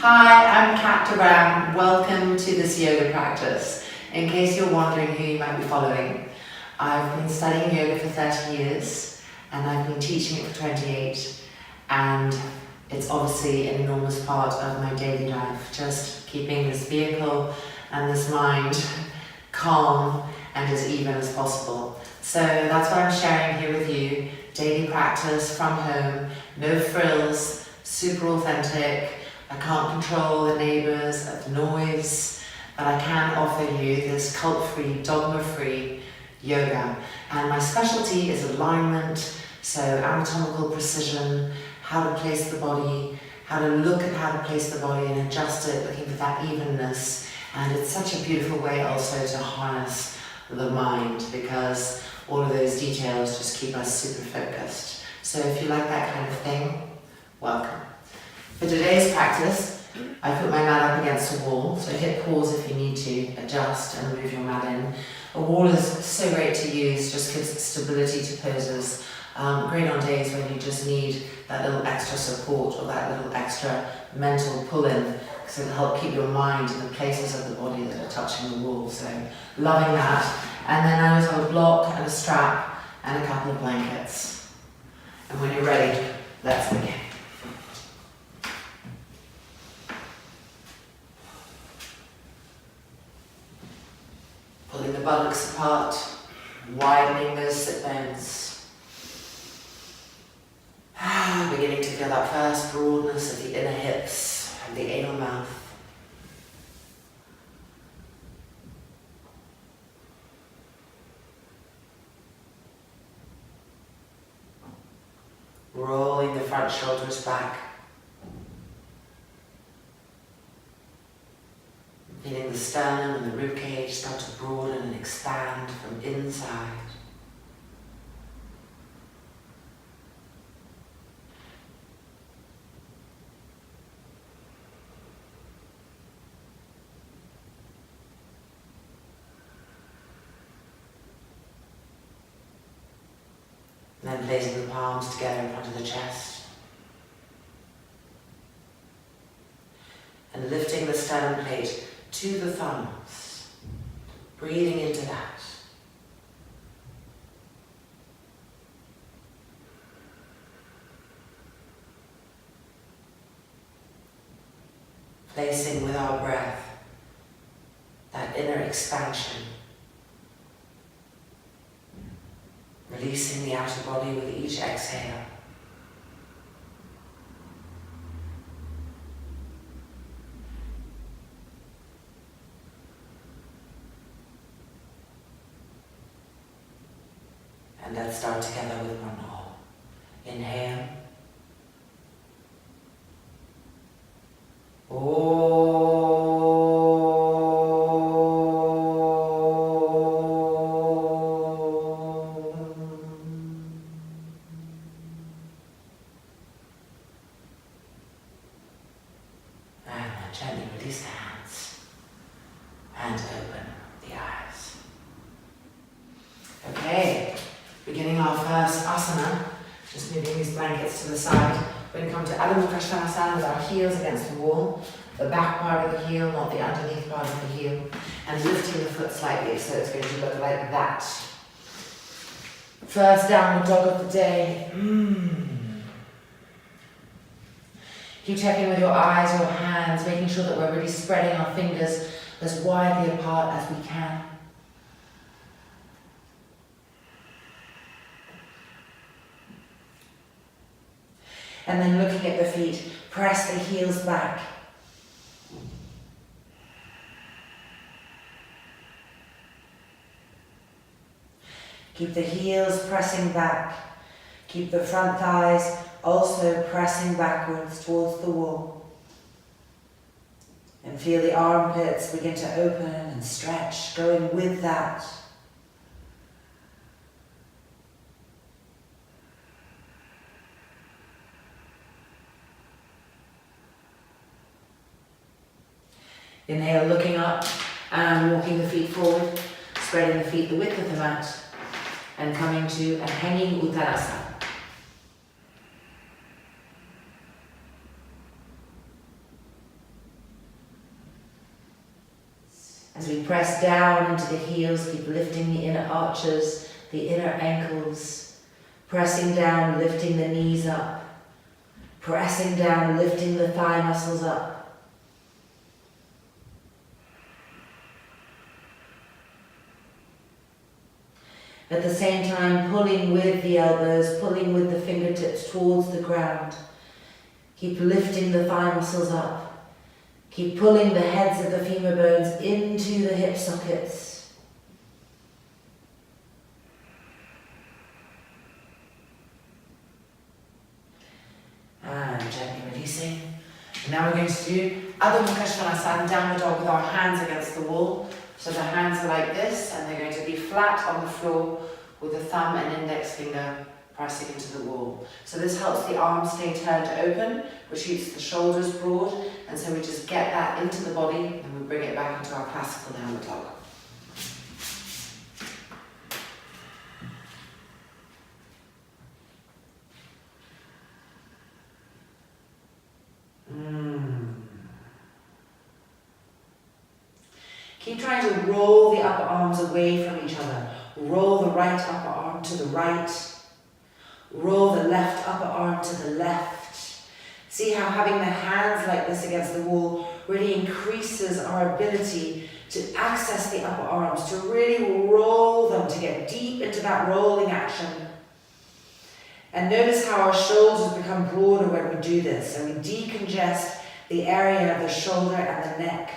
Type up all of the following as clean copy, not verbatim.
Hi, I'm Dr. Rham. Welcome to this yoga practice. In case you're wondering who you might be following, I've been studying yoga for 30 years and I've been teaching it for 28, and it's obviously an enormous part of my daily life, just keeping this vehicle and this mind calm and as even as possible. So that's what I'm sharing here with you. Daily practice from home, no frills, super authentic. I can't control the neighbours, the noise, but I can offer you this cult-free, dogma-free yoga. And my specialty is alignment, so anatomical precision, how to place the body, how to look at how to place the body and adjust it, looking for that evenness. And it's such a beautiful way also to harness the mind, because all of those details just keep us super focused. So if you like that kind of thing, welcome. For today's practice, I put my mat up against a wall, so hit pause if you need to adjust and move your mat in. A wall is so great to use, just gives stability to poses. Great on days when you just need that little extra support or that little extra mental pull-in, because it'll help keep your mind in the places of the body that are touching the wall. So loving that. And then I have a block and a strap and a couple of blankets. And when you're ready, let's begin. Pulling the buttocks apart, widening those sit bones. Beginning to feel that first broadness of the inner hips and the anal mouth. Rolling the front shoulders back. Feeling the sternum and the ribcage start to broaden and expand from inside. And then placing the palms together in front of the chest. And lifting the sternum plate to the thumbs, breathing into that. Placing with our breath that inner expansion. Releasing the outer body with each exhale. And let's start together with one more. Inhale. And then gently release the hands and open the eyes. Okay. Beginning our first asana, just moving these blankets to the side. We're going to come to Adho Mukha Svanasanas with our heels against the wall, the back part of the heel, not the underneath part of the heel, and lifting the foot slightly, so it's going to look like that. First downward dog of the day. Keep checking with your eyes or hands, making sure that we're really spreading our fingers as widely apart as we can. And then looking at the feet, press the heels back. Keep the heels pressing back. Keep the front thighs also pressing backwards towards the wall. And feel the armpits begin to open and stretch, going with that. Inhale, looking up and walking the feet forward, spreading the feet the width of the mat, and coming to a hanging uttanasana. As we press down into the heels, keep lifting the inner arches, the inner ankles, pressing down, lifting the knees up, pressing down, lifting the thigh muscles up. At the same time, pulling with the elbows, pulling with the fingertips towards the ground. Keep lifting the thigh muscles up. Keep pulling the heads of the femur bones into the hip sockets. And gently releasing. And now we're going to do Adho Mukha Svanasanas, downward dog with our hands against the wall. So the hands are like this, and they're going to be flat on the floor with the thumb and index finger pressing into the wall. So this helps the arms stay turned open, which keeps the shoulders broad, and so we just get that into the body and we bring it back into our classical downward dog. Keep trying to roll the upper arms away from each other. Roll the right upper arm to the right. Roll the left upper arm to the left. See how having the hands like this against the wall really increases our ability to access the upper arms, to really roll them, to get deep into that rolling action. And notice how our shoulders become broader when we do this, and we decongest the area of the shoulder and the neck.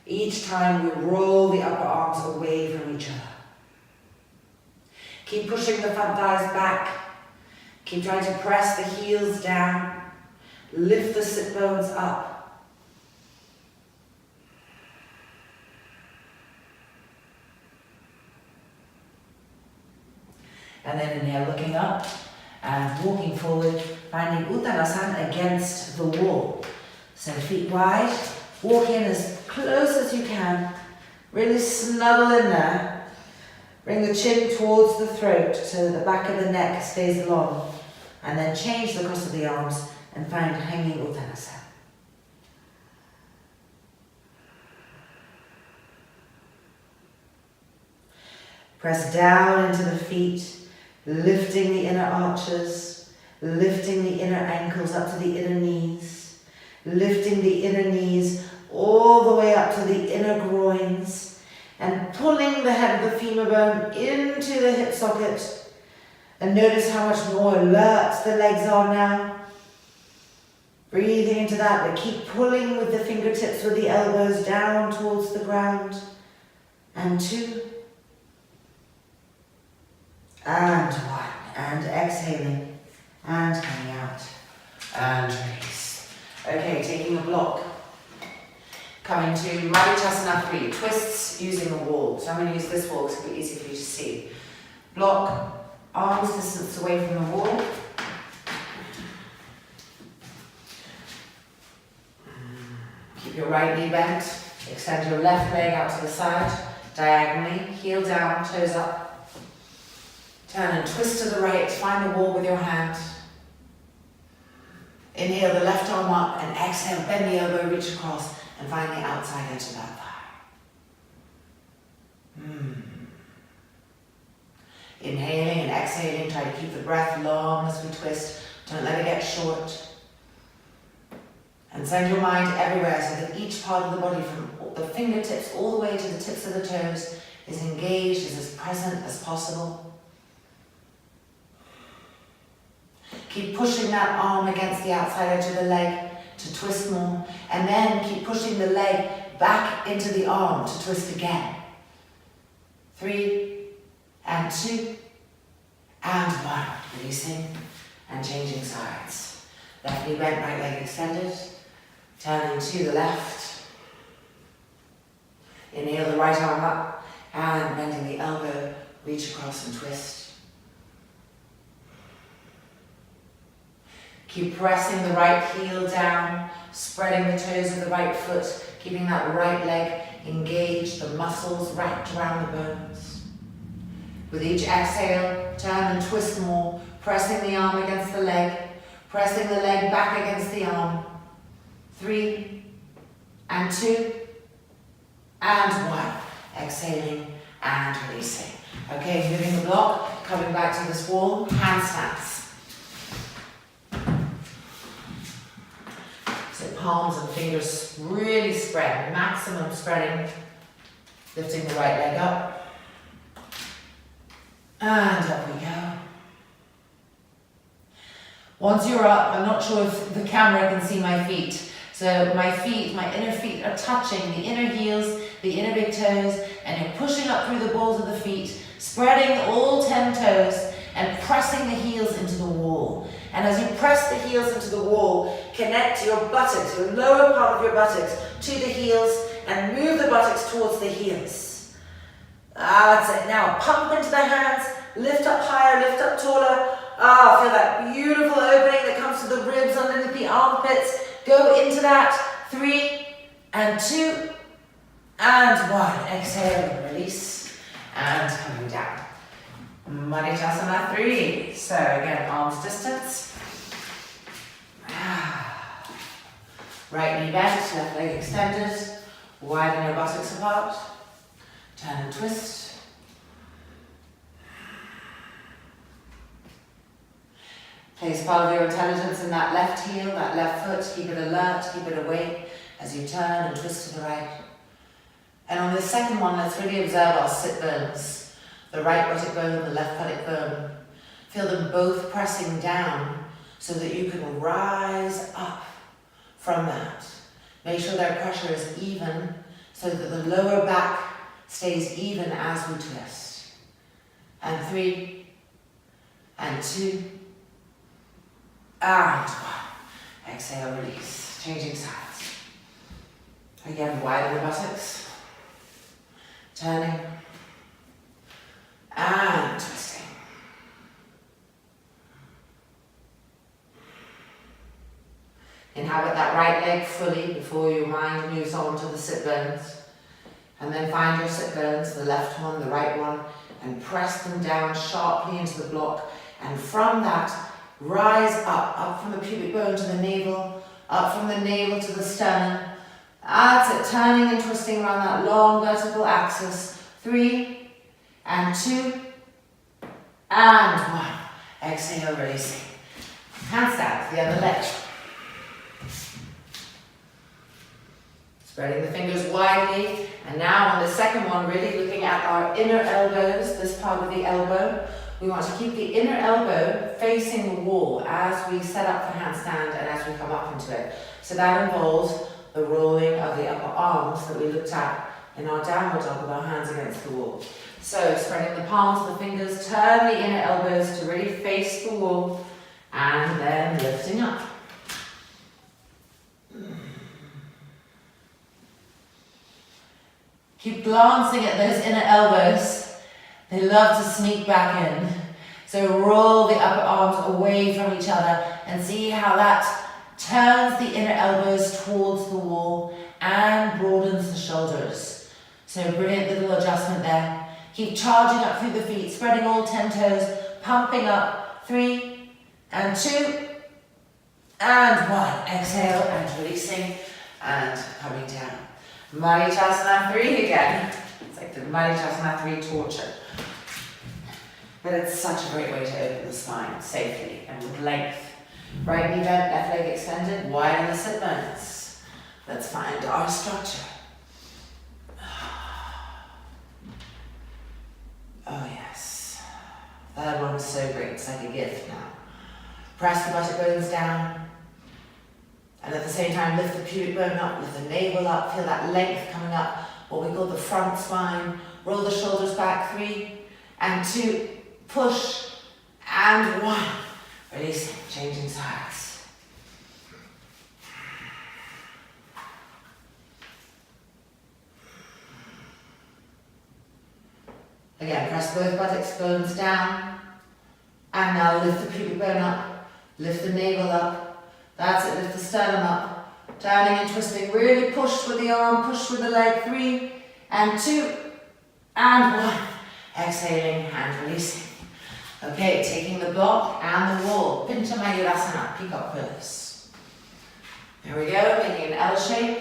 Each time we roll the upper arms away from each other. Keep pushing the front thighs back. Keep trying to press the heels down. Lift the sit bones up. And then inhale, looking up and walking forward, finding Uttanasana against the wall. So feet wide, walk in as close as you can. Really snuggle in there. Bring the chin towards the throat so the back of the neck stays long. And then change the cross of the arms and find hanging Uttanasana. Press down into the feet, lifting the inner arches, lifting the inner ankles up to the inner knees, lifting the inner knees all the way up to the inner groins, and pulling the head of the femur bone into the hip socket. And notice how much more alert the legs are now. Breathing into that, but keep pulling with the fingertips with the elbows down towards the ground. And 2. And 1. And exhaling. And coming out. And release. Okay, taking a block. Coming to Virabhadrasana III, twists using a wall. So I'm going to use this wall because it'll be easy for you to see. Block, arms distance away from the wall. Keep your right knee bent. Extend your left leg out to the side, diagonally, heel down, toes up. Turn and twist to the right, find the wall with your hand. Inhale the left arm up and exhale, bend the elbow, reach across. And find the outside edge of that thigh. Inhaling and exhaling, try to keep the breath long as we twist. Don't let it get short. And send your mind everywhere so that each part of the body, from the fingertips all the way to the tips of the toes, is engaged, is as present as possible. Keep pushing that arm against the outside edge of the leg to twist more, and then keep pushing the leg back into the arm to twist again. 3, and 2, and 1. Releasing and changing sides. Left knee bent, right leg extended. Turning to the left. Inhale the right arm up and bending the elbow, reach across and twist. Keep pressing the right heel down, spreading the toes of the right foot, keeping that right leg engaged, the muscles wrapped around the bones. With each exhale, turn and twist more, pressing the arm against the leg, pressing the leg back against the arm. 3, and 2, and one. Exhaling and releasing. Okay, moving the block, coming back to this wall, handstands. So palms and fingers really spread, maximum spreading. Lifting the right leg up. And up we go. Once you're up, I'm not sure if the camera can see my feet. So my feet, my inner feet are touching the inner heels, the inner big toes, and you're pushing up through the balls of the feet, spreading all 10 toes and pressing the heels into the wall. And as you press the heels into the wall, connect your buttocks, your lower part of your buttocks, to the heels and move the buttocks towards the heels. That's it. Now pump into the hands, lift up higher, lift up taller. Feel that beautiful opening that comes to the ribs underneath the armpits. Go into that. 3 and 2 and 1. Exhale and release and coming down. Madhyasana 3. So again, arms distance. Right knee bent, left leg extended. Widen your buttocks apart. Turn and twist. Place part of your intelligence in that left heel, that left foot. Keep it alert, keep it awake as you turn and twist to the right. And on the second one, let's really observe our sit bones. The right buttock bone, the left buttock bone. Feel them both pressing down so that you can rise up from that. Make sure their pressure is even so that the lower back stays even as we twist. And 3 and 2 and 1. Exhale, release. Changing sides. Again, widen the buttocks. Turning. And twisting. Inhabit that right leg fully before your mind moves on to the sit bones. And then find your sit bones, the left one, the right one, and press them down sharply into the block. And from that, rise up from the pubic bone to the navel, up from the navel to the sternum. That's it, turning and twisting around that long vertical axis. 3 and 2 and 1. Exhale, releasing. Handstand, the other leg. Spreading the fingers widely. And now on the second one, really looking at our inner elbows, this part of the elbow. We want to keep the inner elbow facing the wall as we set up for handstand and as we come up into it. So that involves the rolling of the upper arms that we looked at in our downward dog with our hands against the wall. So spreading the palms, the fingers, turn the inner elbows to really face the wall and then lifting up. Keep glancing at those inner elbows. They love to sneak back in. So roll the upper arms away from each other and see how that turns the inner elbows towards the wall and broadens the shoulders. So brilliant little adjustment there. Keep charging up through the feet, spreading all 10 toes, pumping up. 3 and 2 and 1. Exhale and releasing and coming down. Madhyasana 3 again. It's like the Madhyasana 3 torture. But it's such a great way to open the spine safely and with length. Right knee bent, left leg extended, widen the sit bones. Let's find our structure. Oh yes. Third one is so great, it's like a gift now. Press the buttock bones down. And at the same time, lift the pubic bone up, lift the navel up, feel that length coming up, what we call the front spine. Roll the shoulders back, 3 and 2, push, and 1. Releasing, changing sides. Again, press both buttocks bones down. And now lift the pubic bone up, lift the navel up. That's it, lift the sternum up. Turning and twisting, really push with the arm, push with the leg. 3 and 2 and 1. Exhaling and releasing. Okay, taking the block and the wall. Pincha Mayurasana, peacock pose. There we go, making an L shape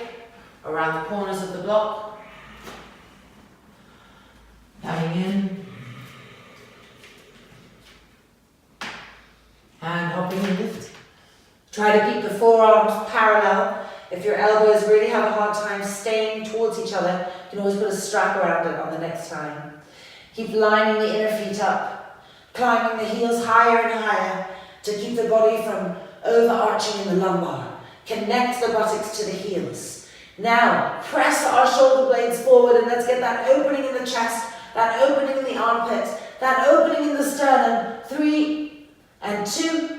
around the corners of the block. Try to keep the forearms parallel. If your elbows really have a hard time staying towards each other, you can always put a strap around it on the next time. Keep lining the inner feet up, climbing the heels higher and higher to keep the body from overarching in the lumbar. Connect the buttocks to the heels. Now, press our shoulder blades forward and let's get that opening in the chest, that opening in the armpit, that opening in the sternum. 3 and 2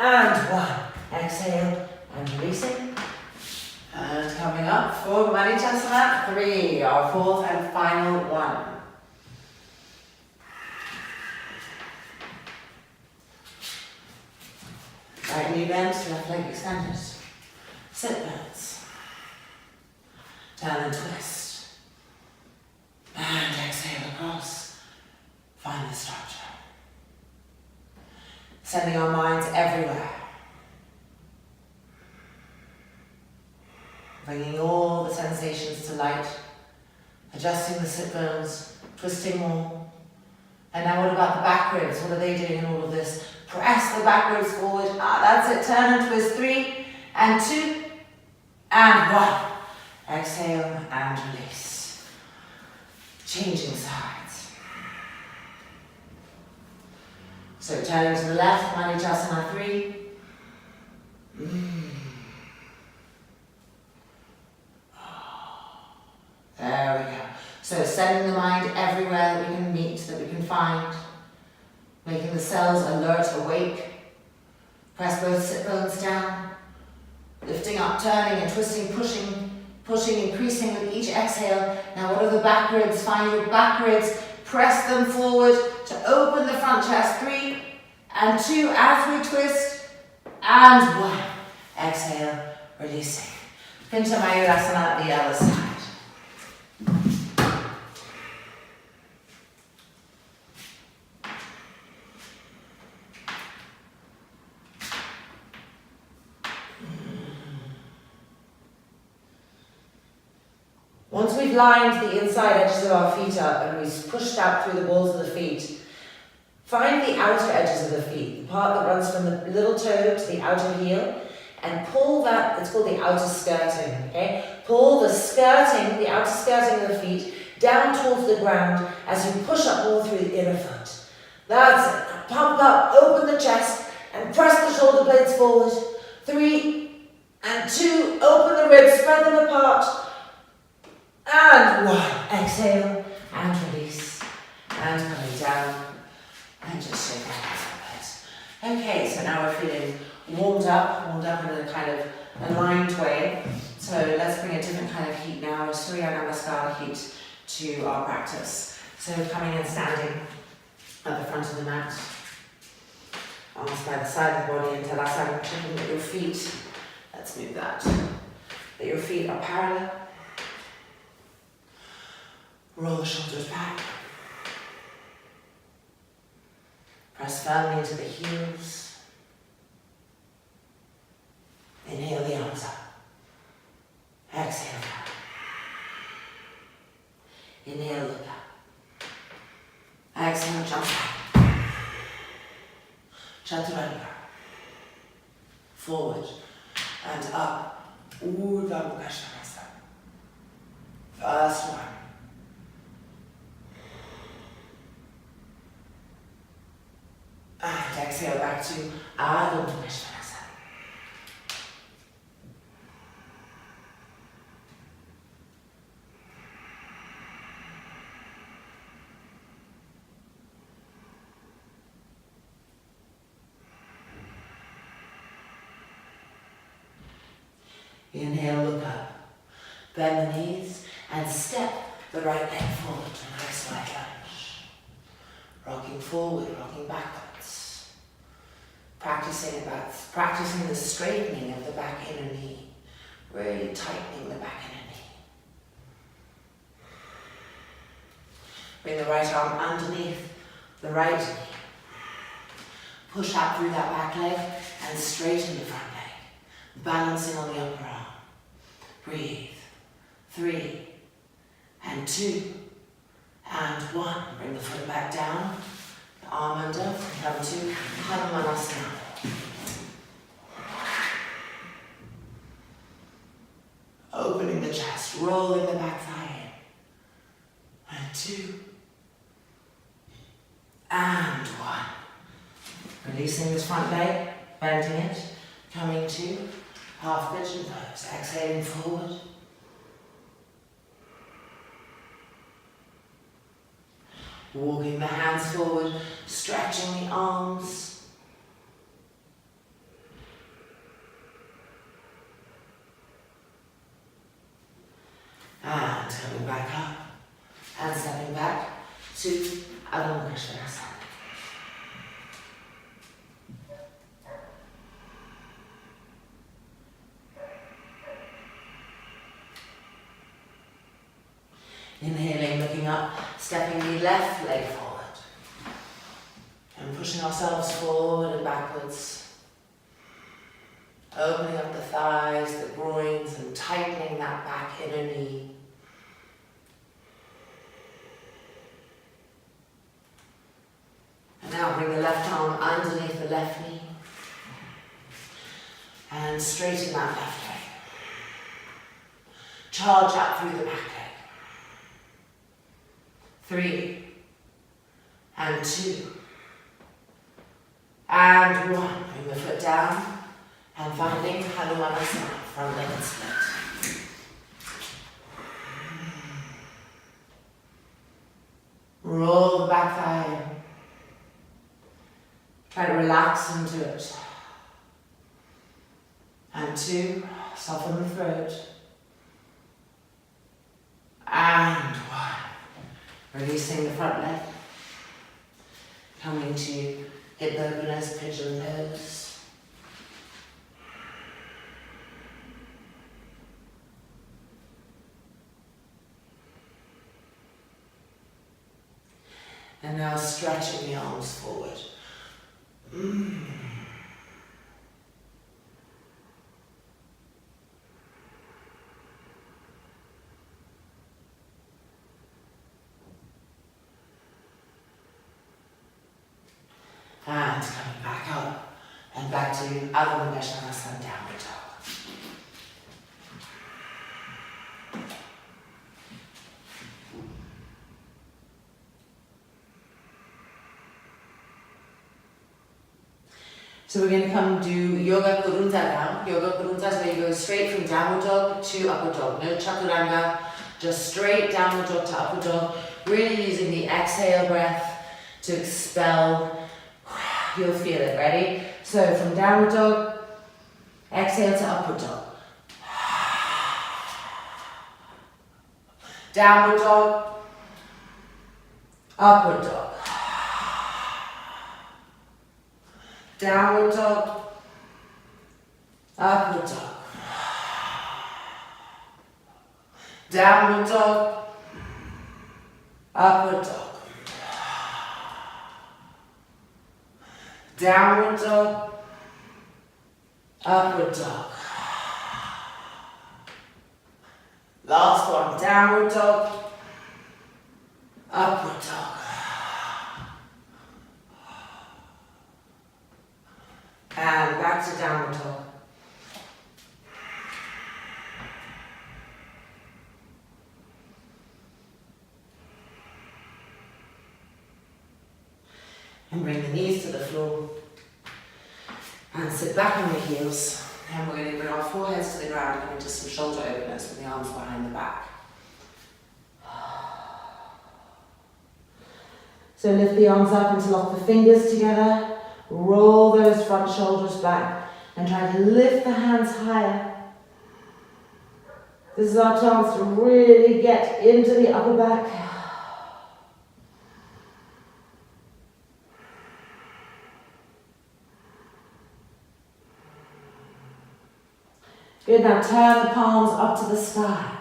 and 1. Exhale and releasing. And coming up for Manichasana 3, our fourth and final one. Right knee bent, left leg extended. Sit bones. Turn and twist. And exhale across. Find the structure. Sending our minds everywhere. Bringing all the sensations to light. Adjusting the sit bones, twisting more. And now what about the back ribs? What are they doing in all of this? Press the back ribs forward. That's it. Turn and twist. 3 and 2 and 1. Exhale and release. Changing sides. So turning to the left, Manichasana 3. There we go. So sending the mind everywhere that we can meet, that we can find. Making the cells alert, awake. Press both sit bones down. Lifting up, turning and twisting, pushing, increasing with each exhale. Now what are the back ribs? Find your back ribs. Press them forward to open the front chest. 3 and 2 as we twist. And 1. Exhale, releasing. Pincha Mayurasana at the other side. Once we've lined the inside edges of our feet up and we've pushed out through the balls of the feet, find the outer edges of the feet, the part that runs from the little toe to the outer heel, and pull that, it's called the outer skirting, okay? Pull the skirting, the outer skirting of the feet down towards the ground as you push up more through the inner foot. That's it. Now pump up, open the chest, and press the shoulder blades forward. 3 and 2, open the ribs, spread them apart. And 1. Exhale and release. And coming down. And just shake that a bit. Okay, so now we're feeling warmed up in a kind of aligned way. So let's bring a different kind of heat now, a Surya Namaskars heat to our practice. So coming and standing at the front of the mat. Arms by the side of the body in Halasana, checking that your feet, let's move that your feet are parallel. Roll the shoulders back. Press firmly into the heels. Inhale the arms up. Exhale down. Inhale, look up. Exhale, jump back. Chaturanga. Forward and up. Urdhva Mukha Svanasanas. First one. And exhale back to Adho Mukha Svanasanas. Inhale, look up. Bend the knees and step the right leg forward to a nice wide lunge. Rocking forward, rocking backwards. Practicing the straightening of the back inner knee. Really tightening the back inner knee. Bring the right arm underneath the right knee. Push out through that back leg and straighten the front leg. Balancing on the upper arm. Breathe. 3 and 2 and 1. Bring the foot back down. The arm under. Come to Halasana. And one. Releasing this front leg, bending it, coming to half pigeon pose, exhaling forward. Walking the hands forward, stretching the arms. And coming back up and stepping back to Adho Mukha Svanasanas. Inhaling, looking up, stepping the left leg forward. And pushing ourselves forward and backwards. Opening up the thighs, the groins, and tightening that back inner knee. And now bring the left arm underneath the left knee. And straighten that left leg. Charge up through the back leg. 3, and 2, and 1. Bring the foot down, and finding Halasana, front leg and split. Roll the back thigh in. Try to relax into it. And 2, soften the throat. And 1. Releasing the front leg, coming to hip openers, pigeon pose. And now stretching the arms forward. And coming back up and back to Adho Mukha Svanasanas, downward dog. So we're going to come do Yoga Kurunta now. Yoga Kurunta is where you go straight from downward dog to upward dog. No chaturanga, just straight downward dog to upward dog. Really using the exhale breath to expel. You'll feel it, ready? So from downward dog, exhale to upward dog. Downward dog, upward dog. Downward dog, upward dog. Downward dog, upward dog. Downward dog, upward dog. Last one, downward dog, upward dog. And back to downward dog. And bring the knees to the floor. And sit back on the heels. And we're going to bring our foreheads to the ground, coming to some shoulder openers with the arms behind the back. So lift the arms up and lock the fingers together. Roll those front shoulders back and try to lift the hands higher. This is our chance to really get into the upper back. Good, now turn the palms up to the sky.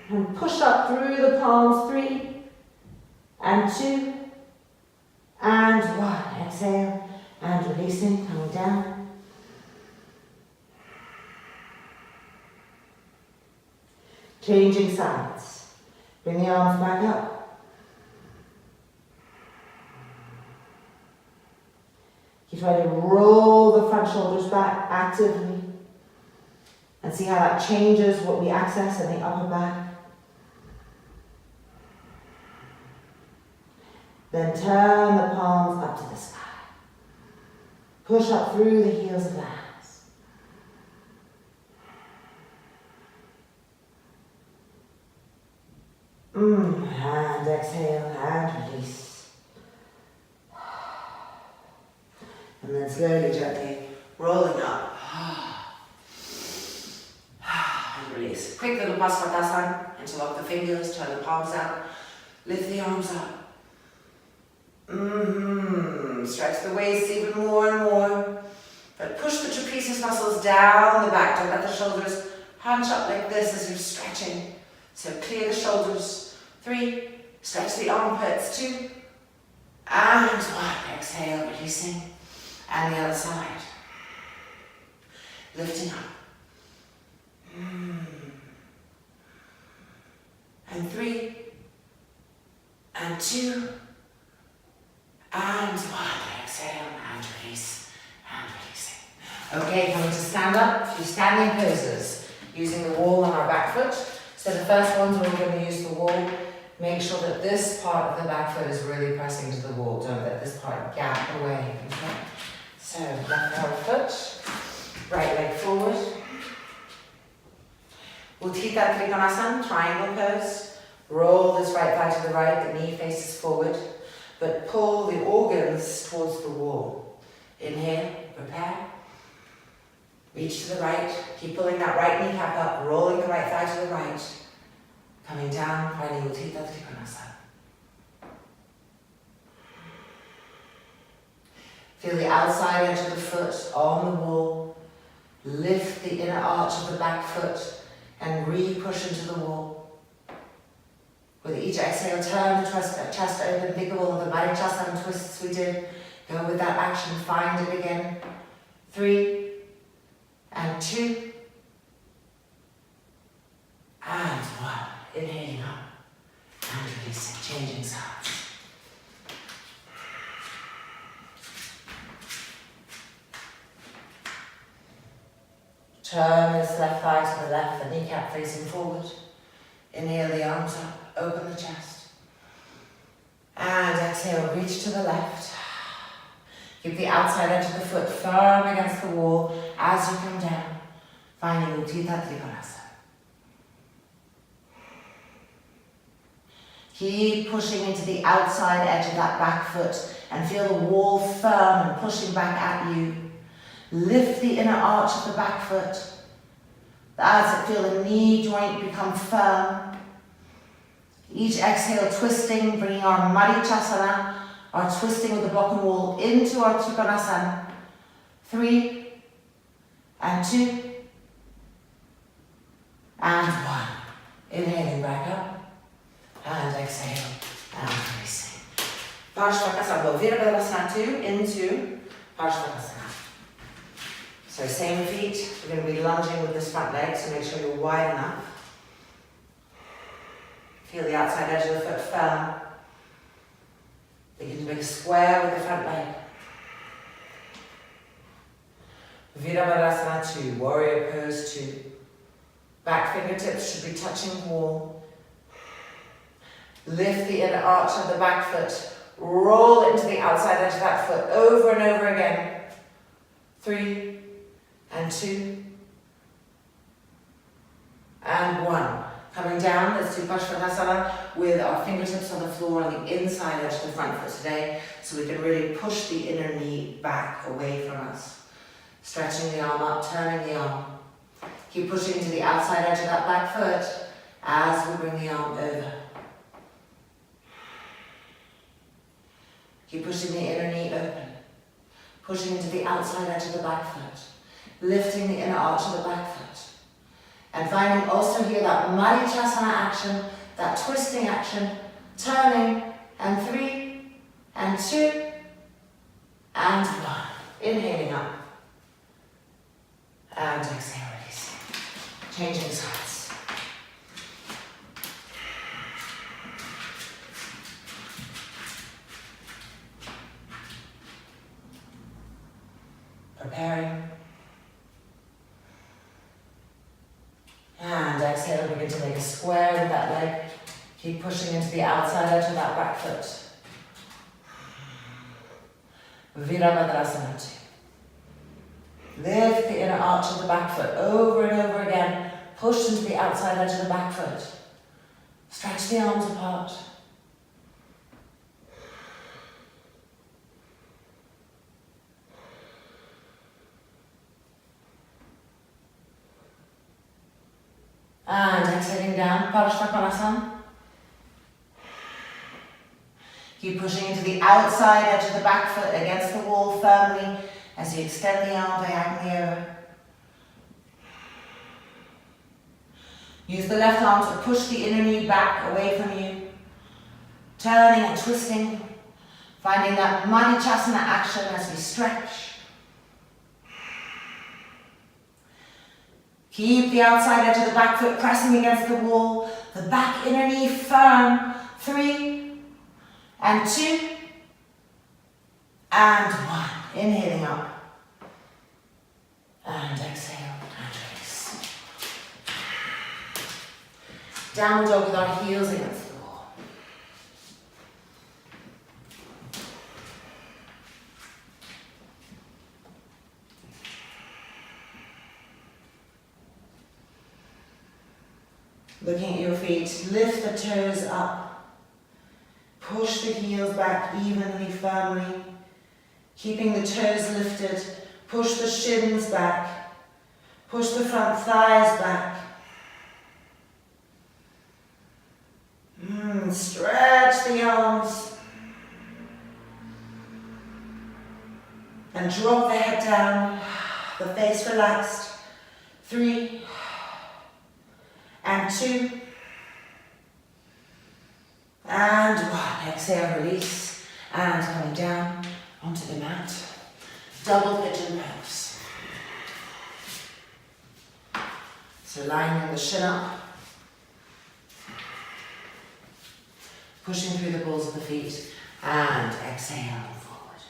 And push up through the palms, 3, and 2, and 1. Exhale, and releasing, coming down. Changing sides. Bring the arms back up. You try to roll the front shoulders back actively. And see how that changes what we access in the upper back. Then turn the palms up to the sky. Push up through the heels of the hands. And exhale and release. And then slowly, gently rolling up. And release. Quick little Parsvakonasana. Interlock the fingers, turn the palms out. Lift the arms up. Stretch the waist even more and more. But push the trapezius muscles down the back. Don't let the shoulders hunch up like this as you're stretching. So clear the shoulders. 3, stretch the armpits. 2, and 1. Exhale, releasing. And the other side. Lifting up. And 3, and 2, and 1. Exhale and release, and releasing. Okay, coming to stand up. A few standing poses using the wall on our back foot. So the first ones we're going to use the wall. Make sure that this part of the back foot is really pressing to the wall. Don't let this part gap away. Okay? So left foot, right leg forward. Upavistha Konasana, triangle pose. Roll this right thigh to the right, the knee faces forward, but pull the organs towards the wall. Inhale, prepare. Reach to the right, keep pulling that right kneecap up, rolling the right thigh to the right. Coming down, finding Upavistha Konasana. Feel the outside edge of the foot on the wall. Lift the inner arch of the back foot and re-push into the wall. With each exhale, turn the chest open, think of all of the Virabhadrasana twists we did. Go with that action, find it again. 3, and 2, and 1. Inhaling up and releasing, changing sides. Turn this left thigh to the left, the kneecap facing forward. Inhale the arms up, open the chest. And exhale, reach to the left. Keep the outside edge of the foot firm against the wall as you come down, finding Upavistha Konasana. Keep pushing into the outside edge of that back foot and feel the wall firm and pushing back at you. Lift the inner arch of the back foot. As it feel the knee joint become firm. Each exhale, twisting, bringing our Madhicasana, our twisting with the block and wall into our Trikonasana. 3, and 2, and 1. Inhaling back up. And exhale, and releasing. Parsvakonasana, Virabhadrasana II into Parsvakonasana. So same feet, we're going to be lunging with this front leg, so make sure you're wide enough. Feel the outside edge of the foot firm. Begin to make a square with the front leg. Virabhadrasana II, warrior pose 2. Back fingertips should be touching the wall. Lift the inner arch of the back foot. Roll into the outside edge of that foot over and over again. 3, and 2, and 1. Coming down, let's do Parsvakonasana with our fingertips on the floor on the inside edge of the front foot today, so we can really push the inner knee back away from us. Stretching the arm up, turning the arm. Keep pushing into the outside edge of that back foot as we bring the arm over. Keep pushing the inner knee open. Pushing into the outside edge of the back foot. Lifting the inner arch of the back foot. And finding also here that Madhicasana action, that twisting action, turning, and 3, and 2, and 1. Inhaling up. And exhale, releasing. Changing sides. Preparing. And exhale, begin to make a square with that leg. Keep pushing into the outside edge of that back foot. Virabhadrasana II. Lift the inner arch of the back foot over and over again. Push into the outside edge of the back foot. Stretch the arms apart. And exhaling down, Parsvakonasana. Keep pushing into the outside edge of the back foot against the wall firmly as you extend the arm diagonally over. Use the left arm to push the inner knee back away from you, turning and twisting, finding that Manichasana action as we stretch. Keep the outside edge of the back foot pressing against the wall, the back inner knee firm. 3 and 2 and 1. Inhaling up and exhale and release. Downward dog with our heels against the wall. Looking at your feet, lift the toes up. Push the heels back evenly, firmly. Keeping the toes lifted. Push the shins back. Push the front thighs back. Stretch the arms. And drop the head down. The face relaxed. 3 and 2 and 1. Exhale, release, and coming down onto the mat. Double pigeon pose. So lining the shin up, pushing through the balls of the feet, and exhale forward.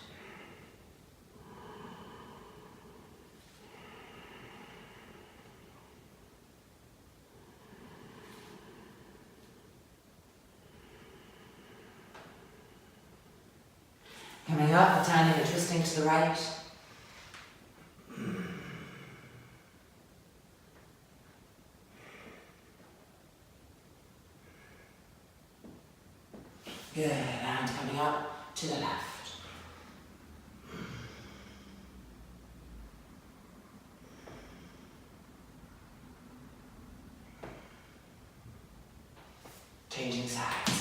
Coming up, turning and twisting to the right. Good, and coming up to the left. Changing sides.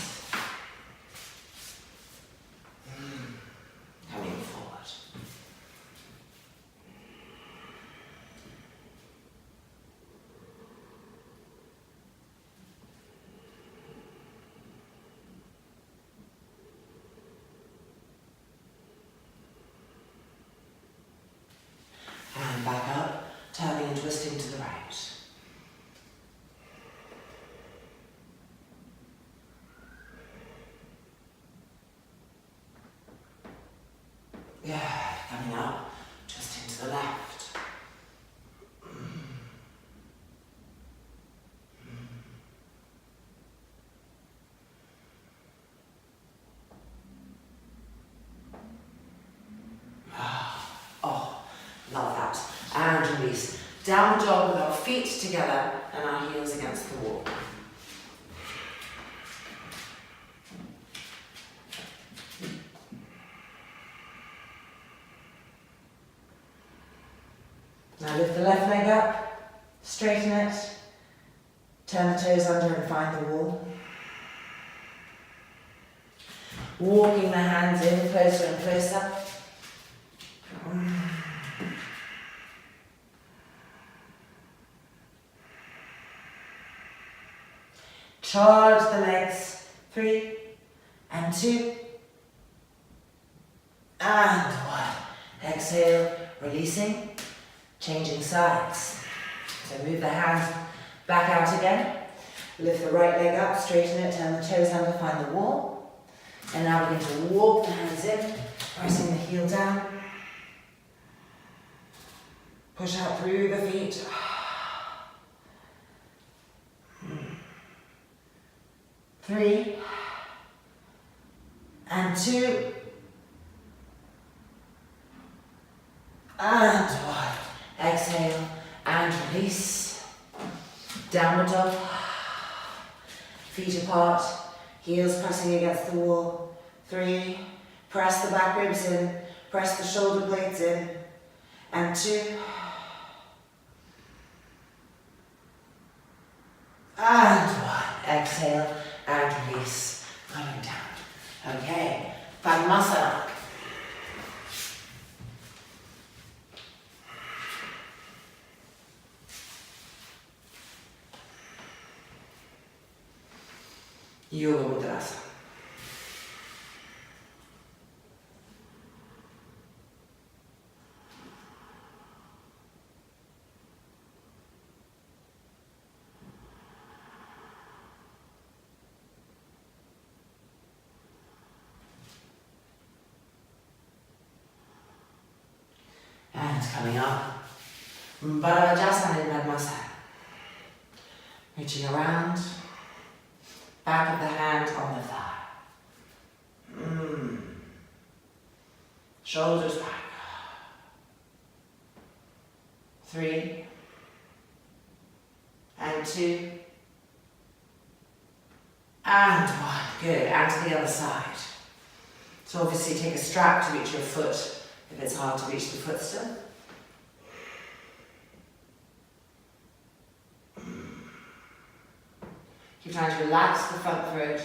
Coming forward. And back up, turning and twisting to the right. Yeah, coming up, twisting to the left. Oh, love that. And release. Downward dog with our feet together and our heels against the wall. Now lift the left leg up, straighten it, turn the toes under and find the wall. Walking the hands in closer and closer. Charge the legs. 3 and 2 and 1. Exhale, releasing. Changing sides. So move the hands back out again. Lift the right leg up, straighten it, turn the toes under, find the wall. And now begin to walk the hands in, pressing the heel down. Push out through the feet. 3 and 2 and one. Exhale and release. Downward dog. Feet apart, heels pressing against the wall. 3, press the back ribs in, press the shoulder blades in. And 2. And 1. Exhale and release. Coming down. Okay, Padmasana. Yoga Mudrasana. And coming up, Virabhadrasana in Padmasana. Reaching around, back of the hand on the thigh. Shoulders back. 3, and 2, and 1. Good, and to the other side. So obviously take a strap to reach your foot if it's hard to reach the foot still. Keep trying to relax the front throat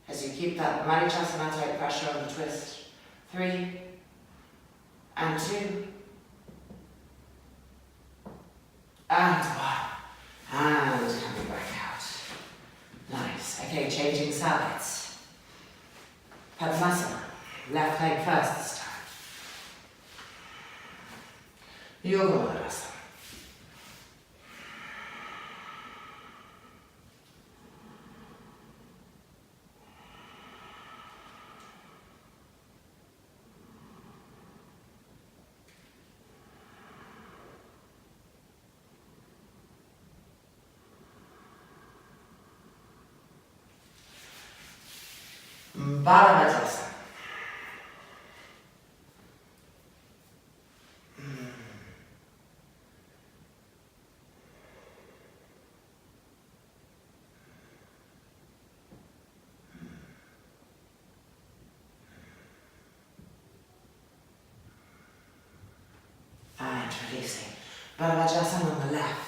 as you keep that Marichasana type pressure on the twist. 3, and 2, and 1. And coming back out. Nice. Okay, changing sides. Padmasana. Left leg first this time. Yoga Mudrasana. Virabhadrasana. And releasing. Virabhadrasana on the left.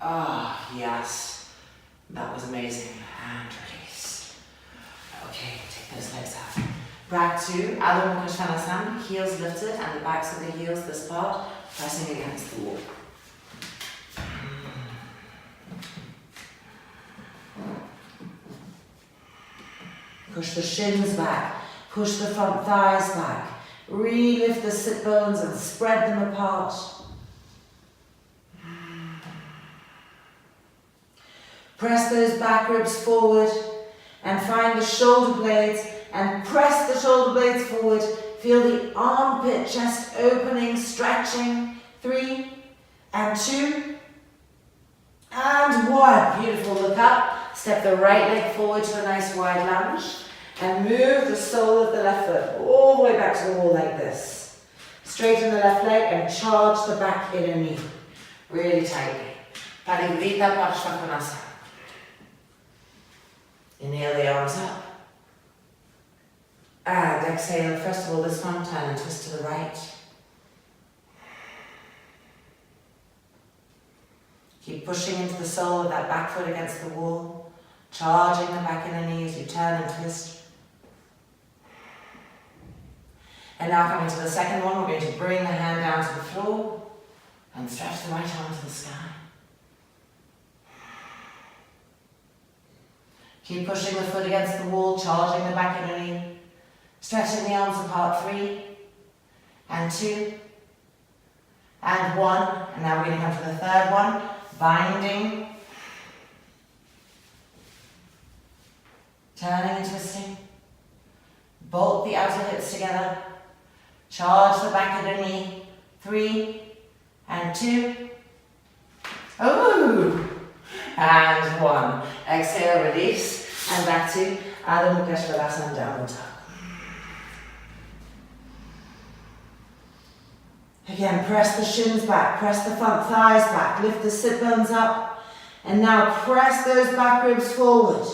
Ah, yes, that was amazing. And release. Okay, take those legs out. Back to Adho Mukha Svanasanas, heels lifted and the backs of the heels, this part, pressing against the wall. Push the shins back, push the front thighs back, re-lift the sit bones and spread them apart. Press those back ribs forward and find the shoulder blades and press the shoulder blades forward. Feel the armpit chest opening, stretching. 3, and 2, and 1. Beautiful, look up. Step the right leg forward to a nice wide lunge and move the sole of the left foot all the way back to the wall like this. Straighten the left leg and charge the back inner knee. Really tightly. Parivrtta, Parsvakonasana. Inhale the arms up. And exhale, first of all, this one, turn and twist to the right. Keep pushing into the sole of that back foot against the wall, charging the back inner knee as you turn and twist. And now coming to the second one, we're going to bring the hand down to the floor and stretch the right arm to the sky. Keep pushing the foot against the wall, charging the back inner knee, stretching the arms apart. 3, and 2, and 1. And now we're going to come to the third one, binding, turning and twisting. Bolt the outer hips together, Charge the back of the knee. 3 and 2. Oh! And 1. Exhale, release. And back to Adho Mukha Svanasanas, downward dog. Again, press the shins back, press the front thighs back, lift the sit bones up, and now press those back ribs forward.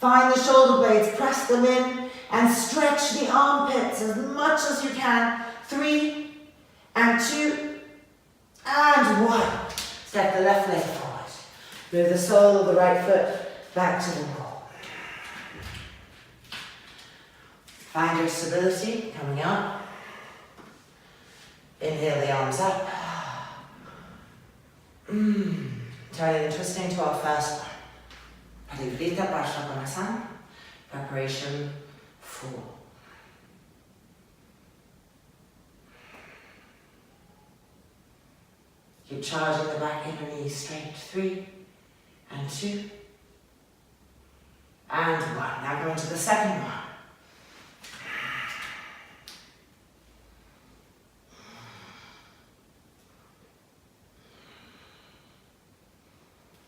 Find the shoulder blades, press them in, and stretch the armpits as much as you can. 3 and 2 and 1. Step the left leg forward. Move the sole of the right foot back to the wall. Find your stability coming up. Inhale the arms up. Turning and twisting to our first one. Parivrtta, Parsvakonasana. Preparation for. Keep charging the back inner knee straight. 3 and 2 and 1. Now going to the second one.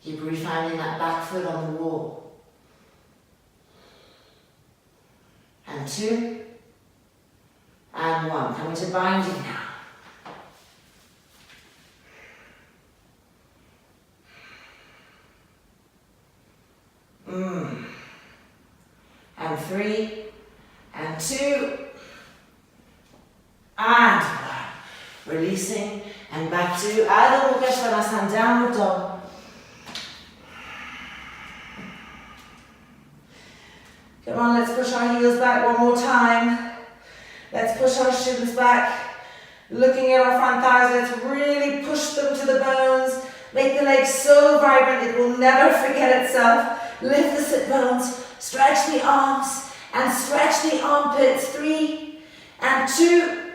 Keep refining that back foot on the wall. And 2 and 1. Coming to binding now. And 3 and 2 and 1. Releasing and back to Adho Mukha Svanasanas, downward dog. Come on, let's push our heels back one more time. Let's push our shins back. Looking at our front thighs, let's really push them to the bones. Make the legs so vibrant it will never forget itself. Lift the sit bones, stretch the arms, and stretch the armpits. 3 and 2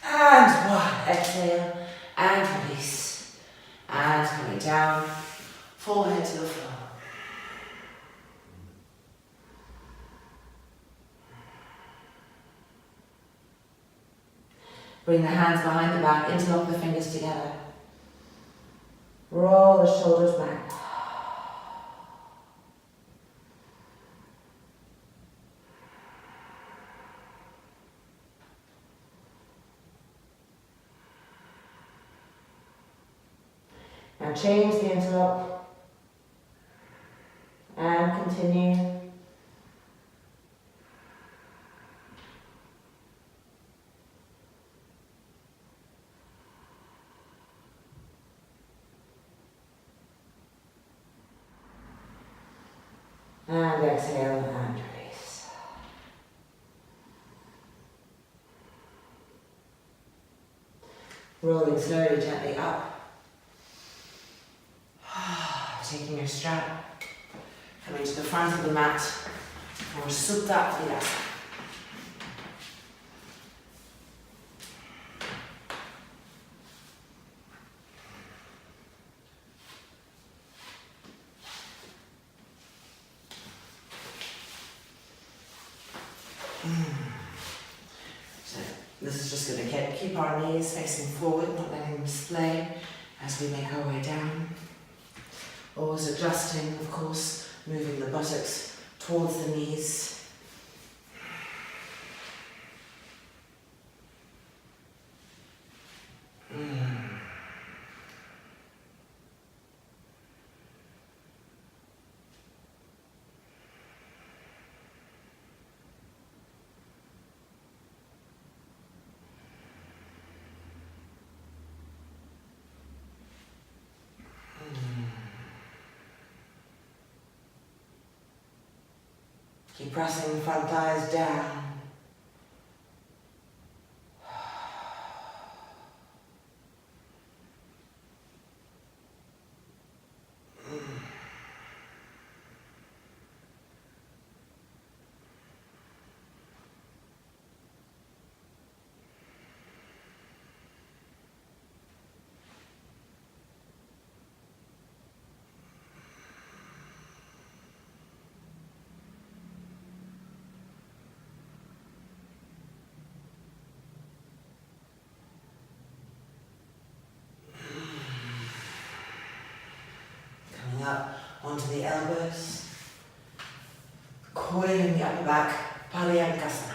and 1. Exhale and release. And coming down, forehead to the floor. Bring the hands behind the back, interlock the fingers together. Roll the shoulders back. Now change the interlock and continue. And exhale and release. Rolling slowly, gently up. Taking your strap, coming to the front of the mat for Supta Virasana. So this is just going to keep our knees facing forward, not letting them splay as we make our way down. Always adjusting, of course, moving the buttocks towards the knees. Keep pressing the front thighs down. onto the elbows. Coiling the upper back, Padangusthasanas.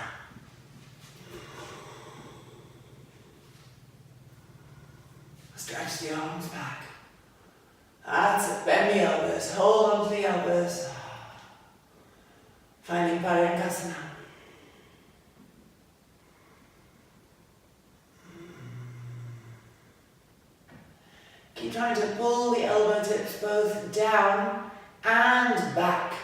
Stretch the arms back. That's it. Bend the elbows. Hold on to the elbows. Finding Padangusthasanas. Keep trying to pull the elbow tips both down and back.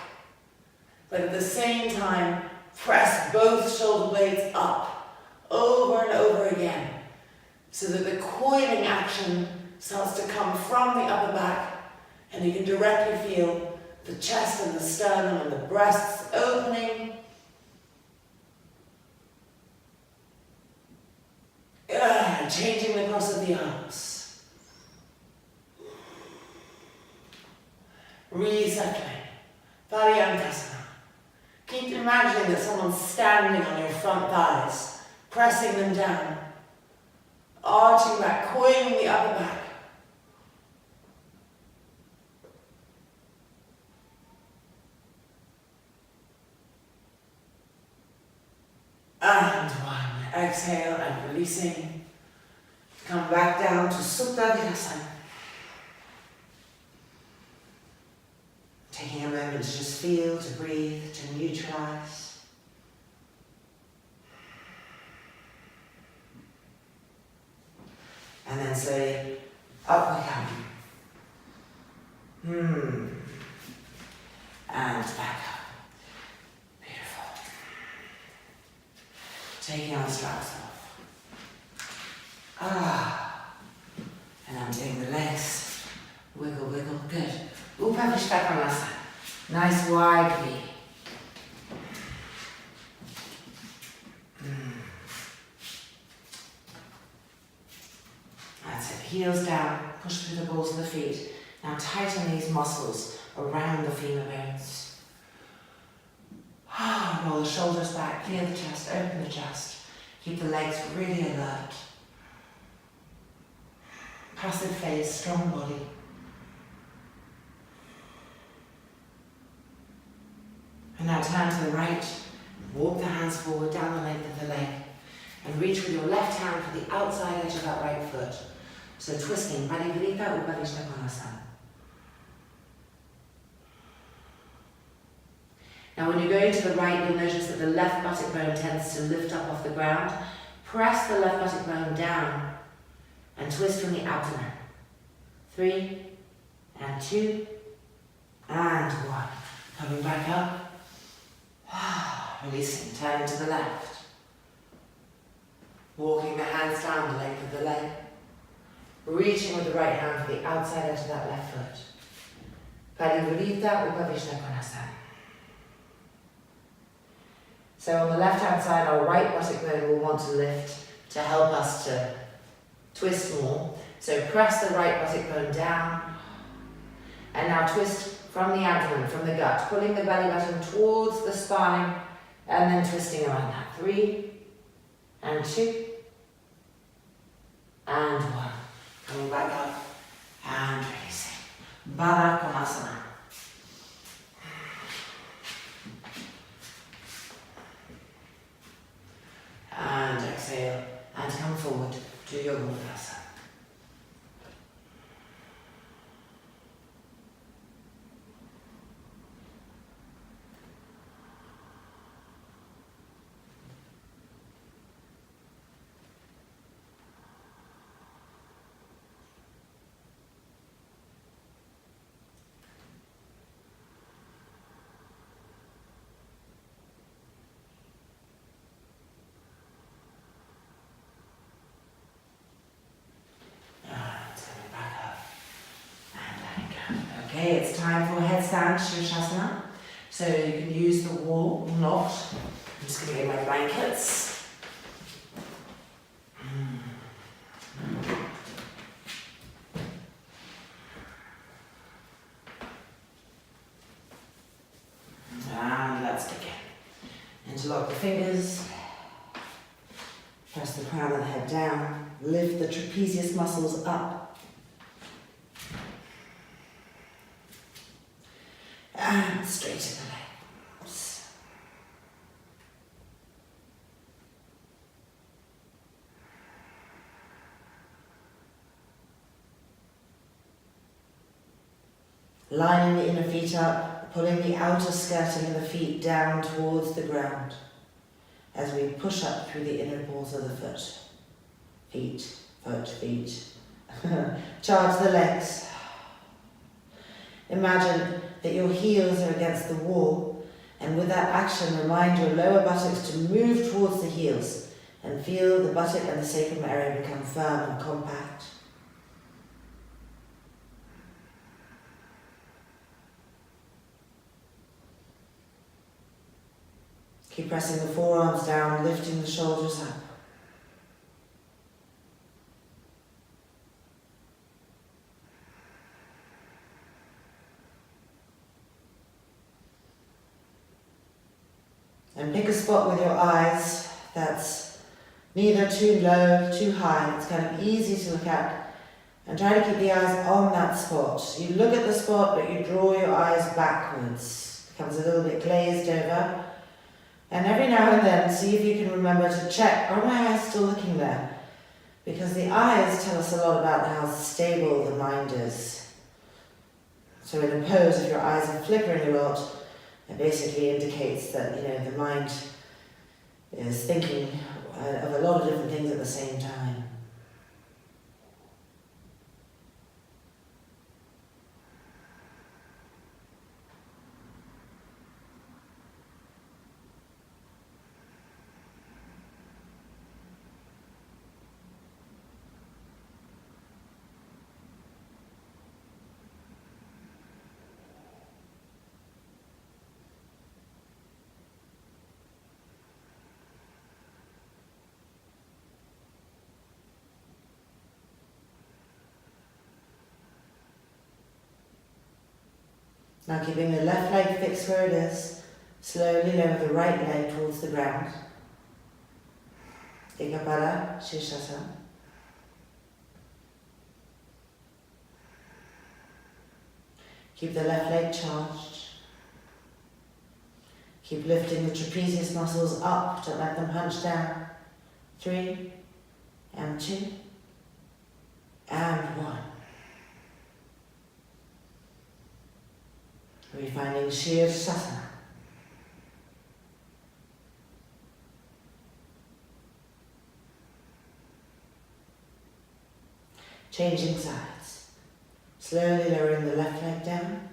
But at the same time, press both shoulder blades up over and over again, so that the coiling action starts to come from the upper back, and you can directly feel the chest and the sternum and the breasts opening. Changing the cross of the arms. Resettling. Padangusthasanas. Keep imagining that someone's standing on your front thighs, pressing them down, arching back, coiling the upper back. And one. Exhale and releasing. Come back down to Supta Virasana. Taking a moment to just feel, to breathe, to neutralize. And then slowly up we come. And back up. Beautiful. Taking our straps off. And I'm doing the legs. Wiggle, wiggle, good. Upavistha Konasana. Nice wide V. That's it. Heels down. Push through the balls of the feet. Now tighten these muscles around the femur bones. Roll the shoulders back. Clear the chest. Open the chest. Keep the legs really alert. Passive face. Strong body. And now turn to the right, walk the hands forward down the length of the leg, and reach with your left hand for the outside edge of that right foot. So twisting, Parivrtta, Upavistha Konasana. Now when you're going to the right, you'll notice that the left buttock bone tends to lift up off the ground. Press the left buttock bone down, and twist from the abdomen. 3, and 2, and 1. Coming back up. Releasing, turning to the left. Walking the hands down the length of the leg. Reaching with the right hand for the outside edge of that left foot. Parivrtta, Upavistha Konasana. So on the left hand side, our right buttock bone will want to lift to help us to twist more. So press the right buttock bone down. And now twist from the abdomen, from the gut, pulling the belly button towards the spine, and then twisting around that. 3, and 2, and 1. Coming back up, and releasing. Baddha Konasana. And exhale, and come forward to your Virabhadrasana. Okay, it's time for headstand, Sirsasana. So you can use the wall or not. I'm just going to get my blankets. And let's begin. Interlock the fingers. Press the crown of the head down. Lift the trapezius muscles up. Lining the inner feet up, pulling the outer skirting of the feet down towards the ground as we push up through the inner balls of the foot. Feet, foot, feet. Charge the legs. Imagine that your heels are against the wall, and with that action remind your lower buttocks to move towards the heels and feel the buttock and the sacrum area become firm and compact. Keep pressing the forearms down, lifting the shoulders up. And pick a spot with your eyes that's neither too low, too high. It's kind of easy to look at. And try to keep the eyes on that spot. You look at the spot, but you draw your eyes backwards. It becomes a little bit glazed over. And every now and then, see if you can remember to check, are my eyes still looking there? Because the eyes tell us a lot about how stable the mind is. So in a pose, if your eyes are flickering a lot, it basically indicates that, the mind is thinking of a lot of different things at the same time. Now keeping the left leg fixed where it is, slowly lower the right leg towards the ground. Eka Pada Sarvangasana. Keep the left leg charged. Keep lifting the trapezius muscles up, don't let them hunch down. 3, and 2, and 1. Refinding Sirsasana. Changing sides. Slowly lowering the left leg down.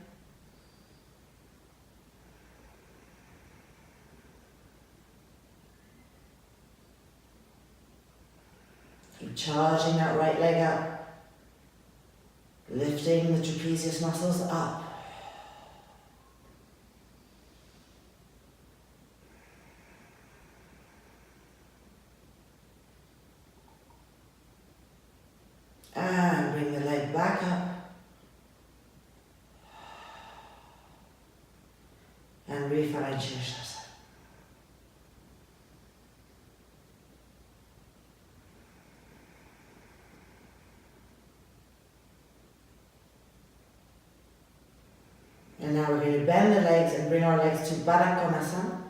Keep charging that right leg up. Lifting the trapezius muscles up. And bring the leg back up. And refine Sirsasana. And now we're going to bend the legs and bring our legs to Baddha Konasana.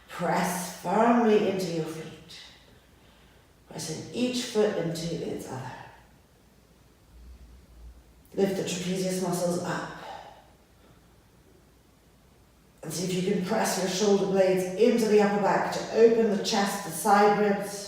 Press firmly into your feet, pressing each foot into its other. Lift the trapezius muscles up. And see if you can press your shoulder blades into the upper back to open the chest, the side ribs.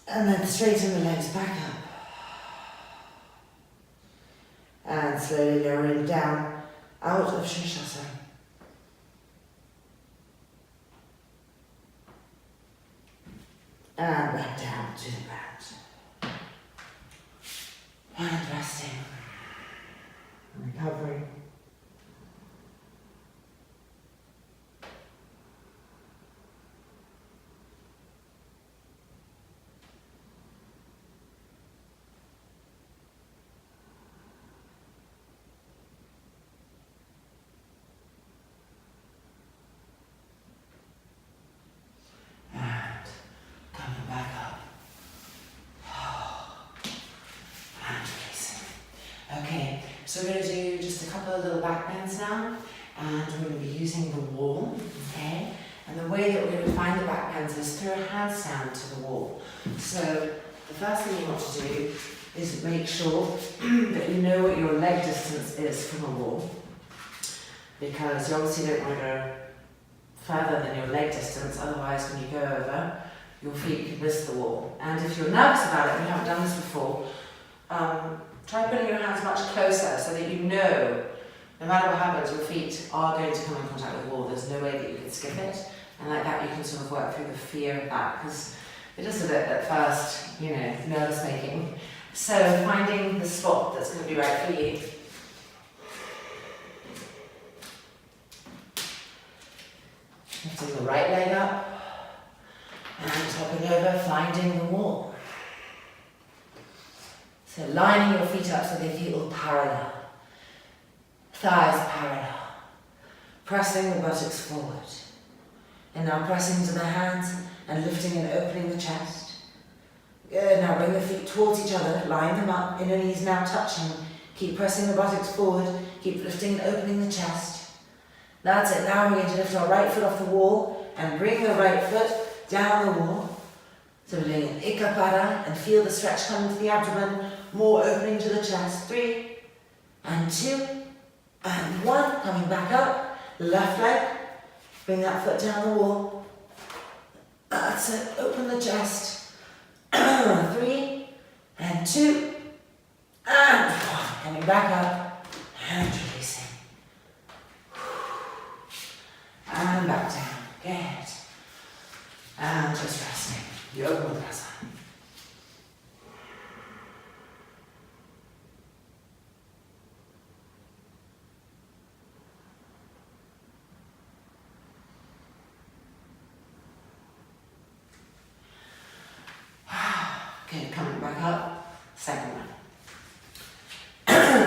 And then straighten the legs back up. And slowly lowering down out of Sirsasana. And back down to the ground. And resting. Recovering. So we're going to do just a couple of little back bends now, and we're going to be using the wall, okay? And the way that we're going to find the back bends is through a handstand to the wall. So the first thing you want to do is make sure that you know what your leg distance is from the wall, because you obviously don't want to go further than your leg distance, otherwise when you go over, your feet can miss the wall. And if you're nervous about it and you haven't done this before, try putting your hands much closer so that you know, no matter what happens, your feet are going to come in contact with the wall. There's no way that you can skip it. And like that, you can sort of work through the fear of that, because it is a bit, at first, you know, nervous making. So finding the spot that's going to be right for you. Lifting the right leg up and topping over, finding the wall. So lining your feet up so they feel parallel. Thighs parallel. Pressing the buttocks forward. And now pressing to the hands and lifting and opening the chest. Good, now bring the feet towards each other, line them up, inner knees now touching. Keep pressing the buttocks forward, keep lifting and opening the chest. That's it, now we're going to lift our right foot off the wall and bring the right foot down the wall. So we're doing an Eka Pada and feel the stretch coming to the abdomen, more opening to the chest. 3 and 2 and 1, coming back up, left leg, bring that foot down the wall. That's it, open the chest. 3 and 2 and 1, coming back up and releasing. And back down, good. And just resting, Virabhadrasana. Okay, coming back up, second one.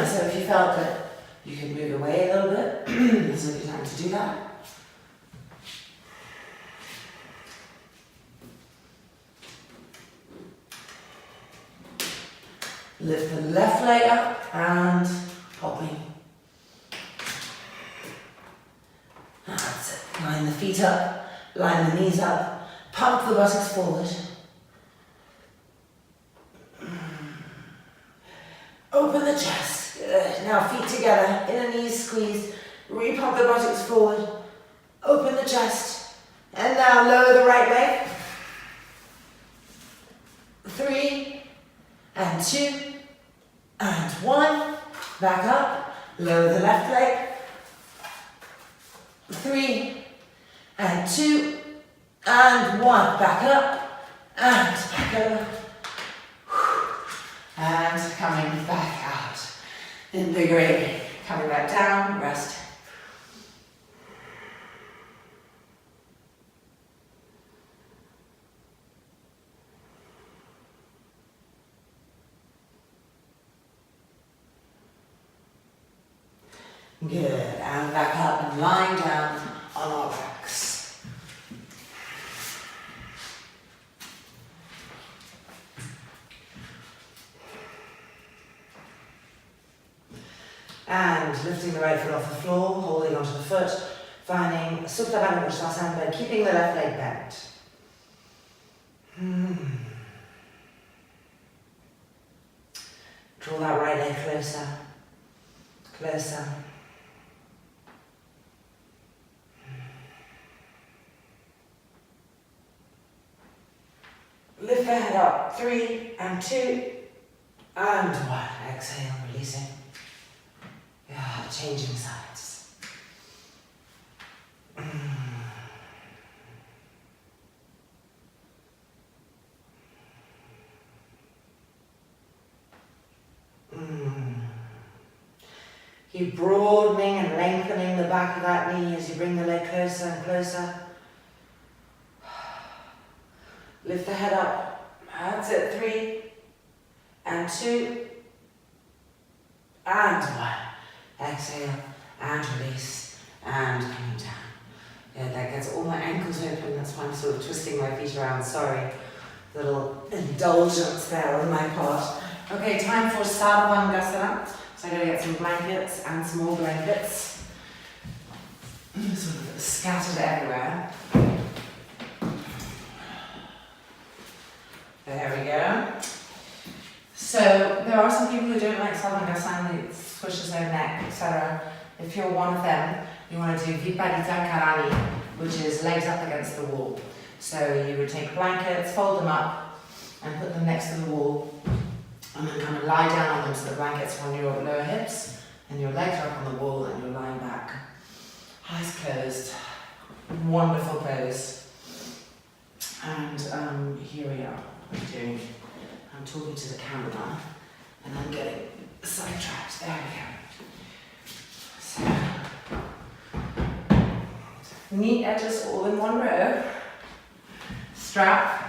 So if you felt that you could move away a little bit, this is a good time to do that. Lift the left leg up and popping. That's it. Line the feet up, line the knees up, pump the buttocks forward. Open the chest. Good. Now feet together, inner knees squeeze, re-pump the buttocks forward, open the chest, and now lower the right leg. 3 and 2 and 1, back up, lower the left leg. 3 and 2 and 1, back up and back over. And coming back out. Invigorating. Coming back down, rest. Good. And back up and lying down on our backs. And lifting the right foot off the floor, holding onto the foot, finding Supta Padangusthasanas by keeping the left leg bent. Draw that right leg closer, closer. Lift the head up, 3 and 2 and 1. Exhale, releasing. Yeah, changing sides. Keep broadening and lengthening the back of that knee as you bring the leg closer and closer. Lift the head up. That's it. 3 and 2 and 1. Exhale and release and coming down. Good, that gets all my ankles open. That's why I'm sort of twisting my feet around. Sorry. Little indulgence there on my part. Okay, time for Sarvangasana. So I'm going to get some blankets and small blankets. Sort of scattered everywhere. There we go. So there are some people who don't like Savasana, it squishes their neck, etc. If you're one of them, you want to do Virabhadrasana, which is legs up against the wall. So you would take blankets, fold them up, and put them next to the wall, and then kind of lie down on them so the blankets are on your lower hips, and your legs are up on the wall, and you're lying back. Eyes closed. Wonderful pose. And here we are. I'm talking to the camera, and I'm getting sidetracked. There we go. So, knee edges all in one row. Strap.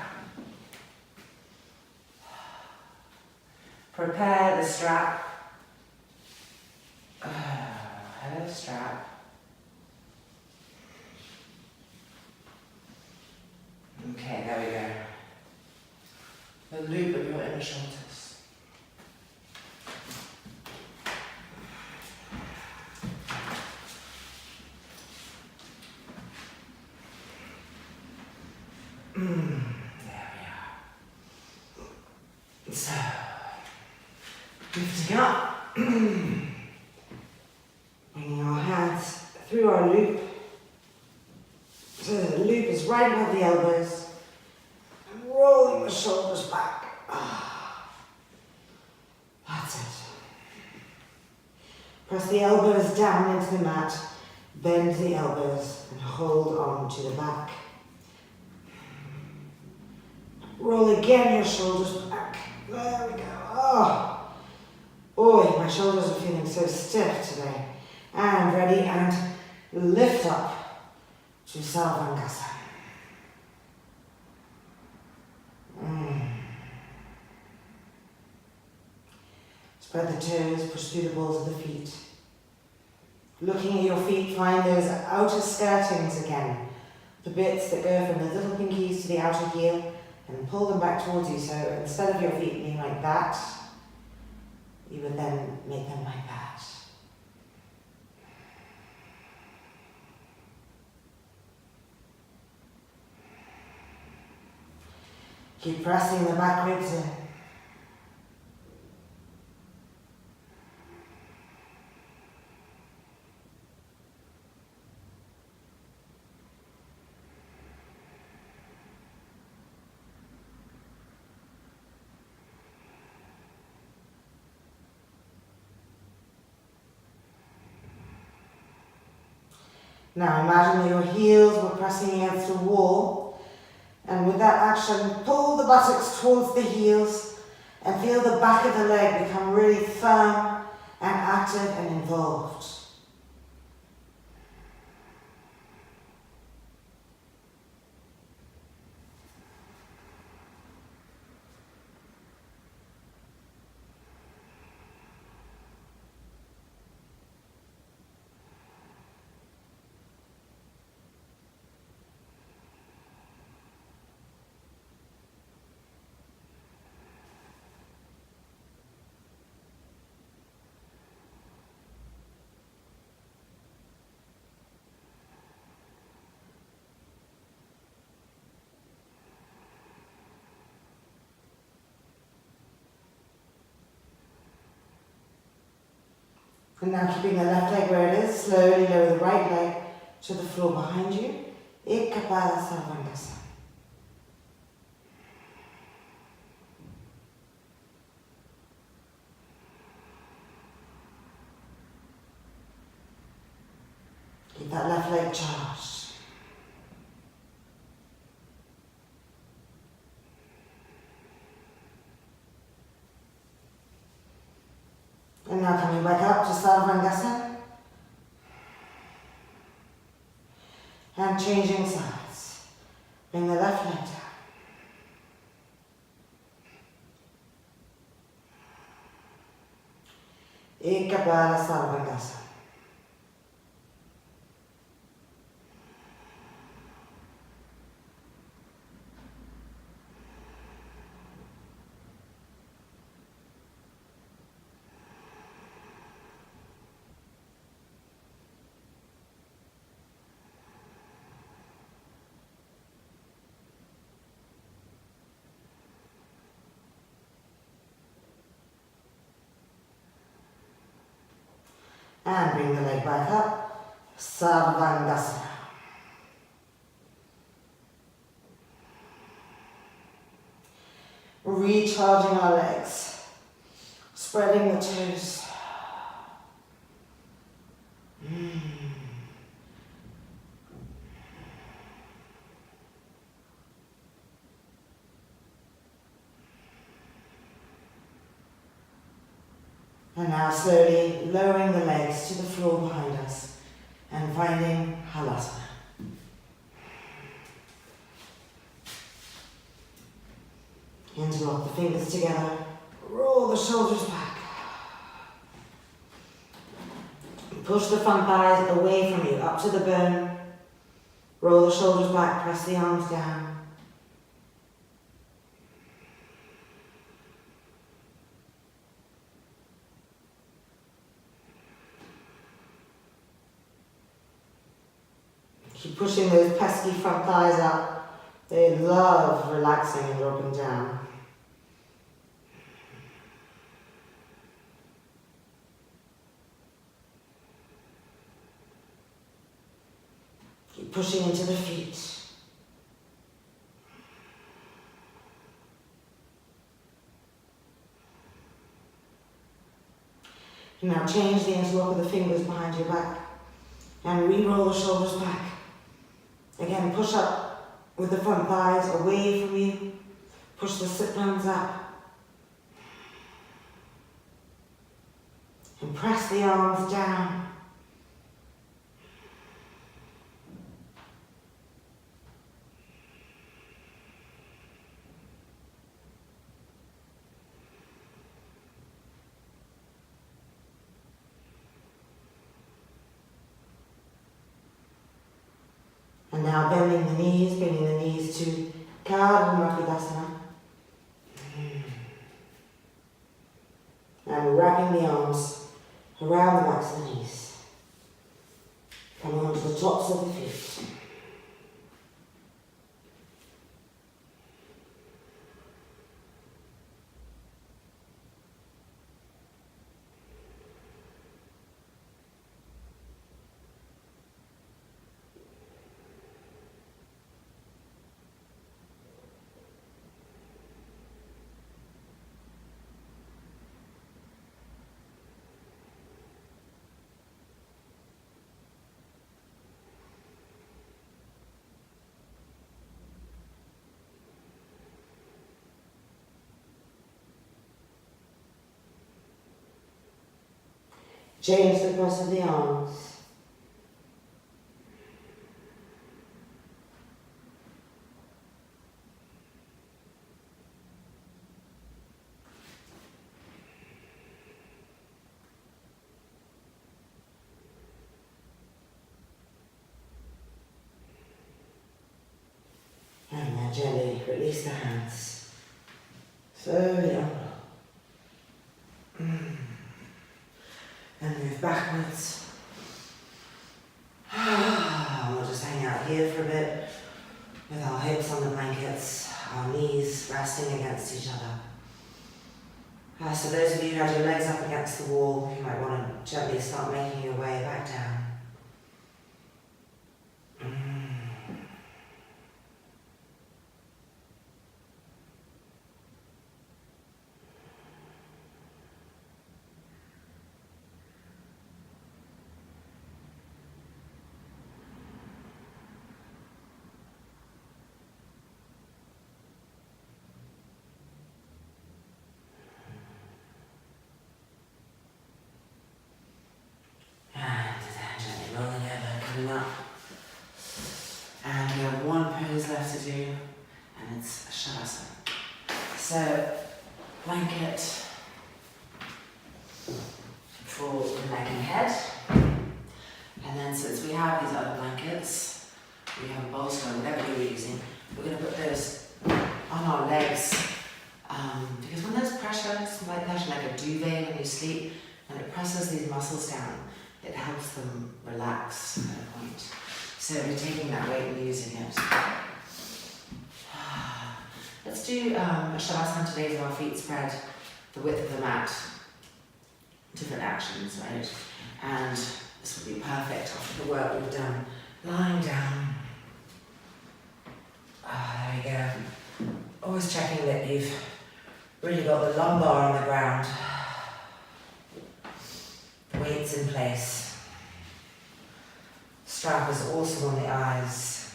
Prepare the strap. Hello, strap. Okay, there we go. The loop of your inner shoulders. There we are. So, lifting up, bringing our hands through our loop. So the loop is right above the elbows. Rolling the shoulders back. That's it. Press the elbows down into the mat, bend the elbows and hold on to the back. Roll again your shoulders back. There we go. Oh, my shoulders are feeling so stiff today. And ready, and lift up to Sarvangasana. Spread the toes, push through the balls of the feet. Looking at your feet, find those outer skirtings again. The bits that go from the little pinkies to the outer heel, and pull them back towards you. So instead of your feet being like that, you would then make them like that. Keep pressing the back ribs in. Now imagine that your heels were pressing against a wall, and with that action, pull the buttocks towards the heels and feel the back of the leg become really firm and active and involved. And now keeping the left leg where it is, slowly lower the right leg to the floor behind you. Eka Pada Sarvangasana. Keep that left leg charged. And now coming back up to Sarvangasana. And changing sides. Bring the left leg down. Eka Pada Sarvangasana. And bring the leg back up. Sarvangasana. Recharging our legs. Spreading the toes. And now slowly lowering the legs to the floor behind us and finding Halasana. Interlock the fingers together, roll the shoulders back. Push the front thighs away from you, up to the bone. Roll the shoulders back, press the arms down. Keep pushing those pesky front thighs up. They love relaxing and dropping down. Keep pushing into the feet. Now change the interlock of the fingers behind your back and re-roll the shoulders back. Again, push up with the front thighs away from you. Push the sit bones up. And press the arms down. And now bending the knees, bringing the knees to Karnapidasana. And wrapping the arms around the backs of the knees. Coming onto the tops of the feet. Change the cross of the arms. And now gently release the hands. Slowly up. And move backwards. We'll just hang out here for a bit with our hips on the blankets, our knees resting against each other. So those of you who had your legs up against the wall, you might want to gently start making your way back down. Up. And we have one pose left to do, and it's Sirsasana. So, blanket for the neck and head. And then since we have these other blankets, we have a bolster, whatever you're using, we're going to put those on our legs. Because when there's pressure, it's like a duvet when you sleep, and it presses these muscles down. It helps them relax at a point. So we're taking that weight and using it. Let's do Savasana today with our feet spread the width of the mat. Different actions, right? And this will be perfect after the work we've done. Lying down. There we go. Always checking that you've really got the lumbar on the ground. Weights in place. Strap is also on the eyes.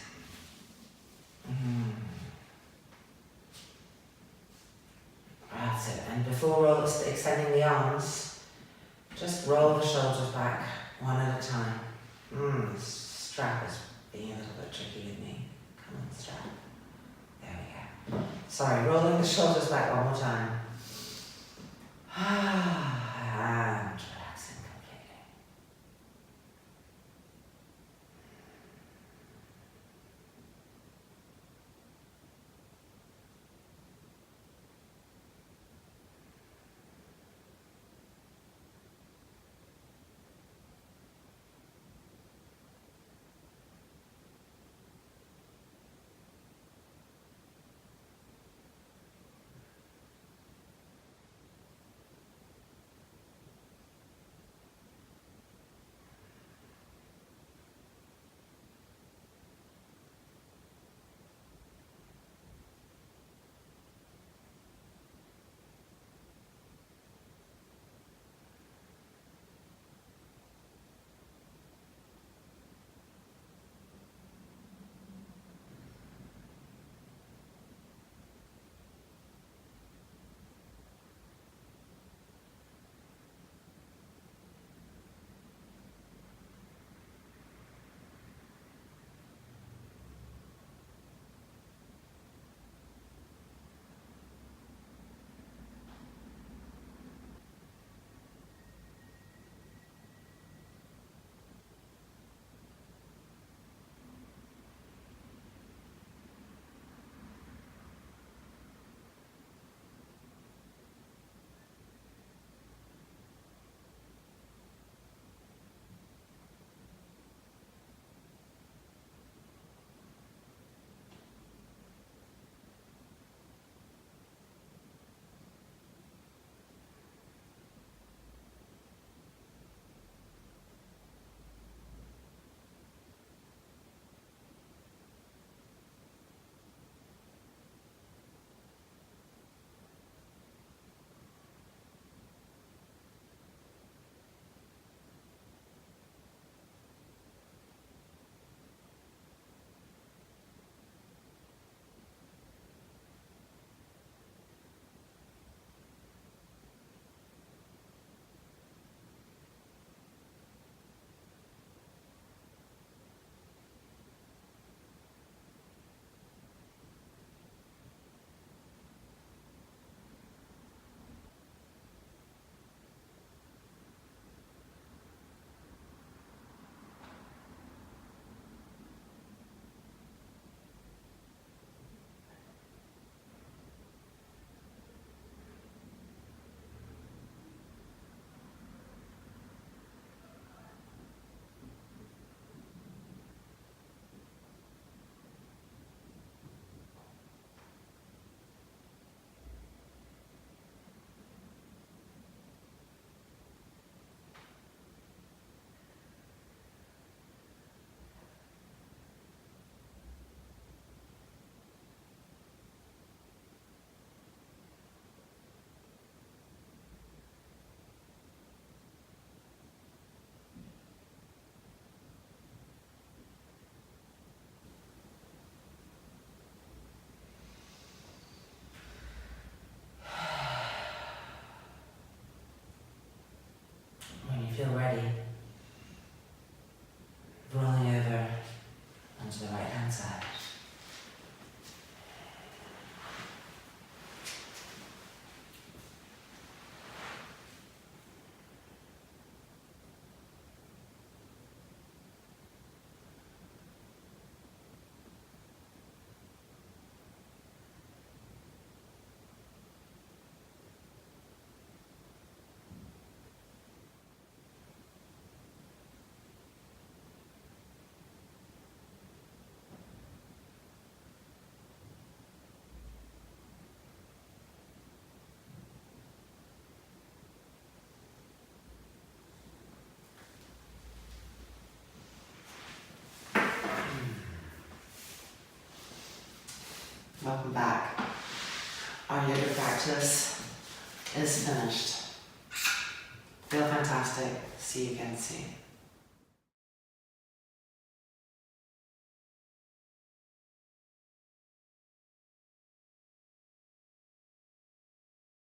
That's it. And before extending the arms, just roll the shoulders back one at a time. The strap is being a little bit tricky with me. Come on, strap. There we go. Sorry, rolling the shoulders back one more time. And relaxing completely. Feel ready. Rolling over onto the right hand side. Welcome back. Our yoga practice is finished. Feel fantastic. See you again soon.